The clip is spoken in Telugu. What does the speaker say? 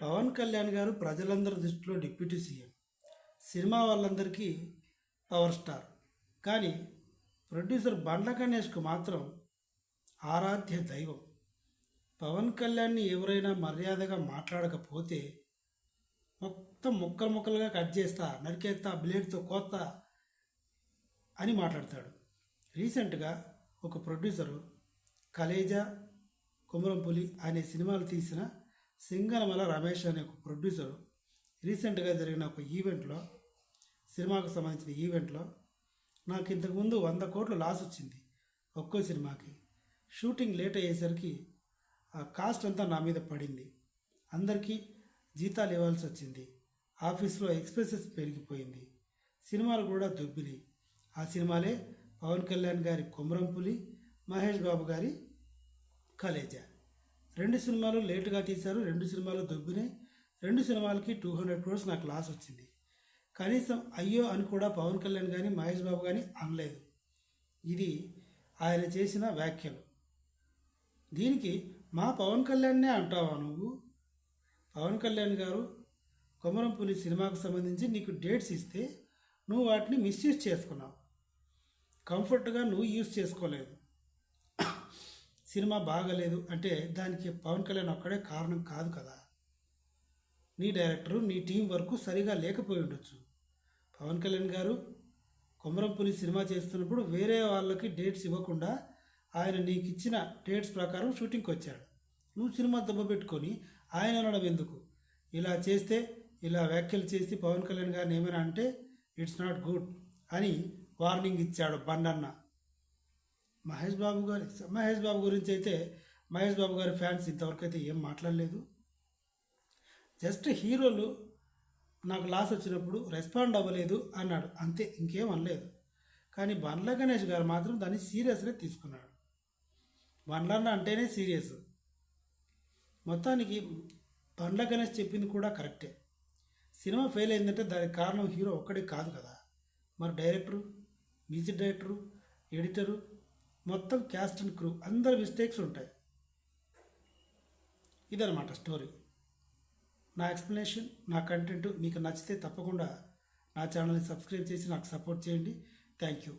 పవన్ కళ్యాణ్ గారు ప్రజలందరి దృష్టిలో డిప్యూటీ సీఎం, సినిమా వాళ్ళందరికీ పవర్ స్టార్. కానీ ప్రొడ్యూసర్ బండ్ల గణేష్కు మాత్రం ఆరాధ్య దైవం. పవన్ కళ్యాణ్ని ఎవరైనా మర్యాదగా మాట్లాడకపోతే మొత్తం ముక్కలు ముక్కలుగా కట్ చేస్తా, నరికేస్తా, బ్లేడ్తో కోస్తా అని మాట్లాడతాడు. రీసెంట్గా ఒక ప్రొడ్యూసరు కలేజా, కుమరంపులి అనే సినిమాలు తీసిన సింగనమల రమేష్ అనే ఒక ప్రొడ్యూసరు రీసెంట్గా జరిగిన ఒక ఈవెంట్లో, సినిమాకు సంబంధించిన ఈవెంట్లో, నాకు ఇంతకుముందు 100 కోట్లు లాస్ వచ్చింది ఒక్కో సినిమాకి. షూటింగ్ లేట్ అయ్యేసరికి ఆ కాస్ట్ అంతా నా మీద పడింది. అందరికీ జీతాలు ఇవ్వాల్సి వచ్చింది. ఆఫీస్లో ఎక్స్పెన్సెస్ పెరిగిపోయింది. సినిమాలు కూడా దొబ్బినాయి. ఆ సినిమాలే పవన్ కళ్యాణ్ గారి కుమరంపులి, మహేష్ బాబు గారి కలేజా. 2 సినిమాలు లేటుగా తీశారు, 2 సినిమాలు దొబ్బినాయి. 2 సినిమాలకి 200 crores నాకు లాస్ వచ్చింది. కనీసం అయ్యో అని కూడా పవన్ కళ్యాణ్ కానీ మహేష్ బాబు కానీ అనలేదు. ఇది ఆయన చేసిన వ్యాఖ్యలు. దీనికి మా పవన్ కళ్యాణ్నే అంటావా నువ్వు? పవన్ కళ్యాణ్ గారు కొమరంపులి సినిమాకు సంబంధించి నీకు డేట్స్ ఇస్తే నువ్వు వాటిని మిస్యూజ్ చేసుకున్నావు. కంఫర్ట్గా నువ్వు యూజ్ చేసుకోలేదు. సినిమా బాగలేదు అంటే దానికి పవన్ కళ్యాణ్ ఒక్కడే కారణం కాదు కదా. నీ డైరెక్టరు, నీ టీం వర్క్ సరిగా లేకపోయి ఉండొచ్చు. పవన్ కళ్యాణ్ గారు కొమరంపులి సినిమా చేస్తున్నప్పుడు వేరే వాళ్ళకి డేట్స్ ఇవ్వకుండా ఆయన నీకు ఇచ్చిన డేట్స్ ప్రకారం షూటింగ్కి వచ్చాడు. నువ్వు సినిమా దెబ్బపెట్టుకొని ఆయన అనడం ఎందుకు? ఇలా చేస్తే, ఇలా వ్యాఖ్యలు చేసి పవన్ కళ్యాణ్ గారిని ఏమైనా అంటే ఇట్స్ నాట్ గుడ్ అని వార్నింగ్ ఇచ్చాడు బండన్న. మహేష్ బాబు గురించి అయితే మహేష్ బాబు గారి ఫ్యాన్స్ ఇంతవరకు అయితే ఏం మాట్లాడలేదు. జస్ట్ హీరోలు నాకు లాస్ వచ్చినప్పుడు రెస్పాండ్ అవ్వలేదు అన్నాడు అంతే, ఇంకేం అనలేదు. కానీ బండ్ల గణేష్ గారు మాత్రం దాన్ని సీరియస్గా తీసుకున్నాడు. బండ్లన్న అంటేనే సీరియస్. మొత్తానికి బండ్ల గణేష్ చెప్పింది కూడా కరెక్టే. సినిమా ఫెయిల్ అయిందంటే దానికి కారణం హీరో ఒక్కడే కాదు కదా. మరి డైరెక్టరు, మ్యూజిక్ డైరెక్టరు, ఎడిటరు, మొత్తం క్యాస్ట్ అండ్ క్రూ అందరు మిస్టేక్స్ ఉంటాయి. ఇదనమాట స్టోరీ. నా ఎక్స్ప్లెనేషన్, నా కంటెంట్ మీకు నచ్చితే తప్పకుండా నా ఛానల్ని సబ్స్క్రైబ్ చేసి నాకు సపోర్ట్ చేయండి. Thank you.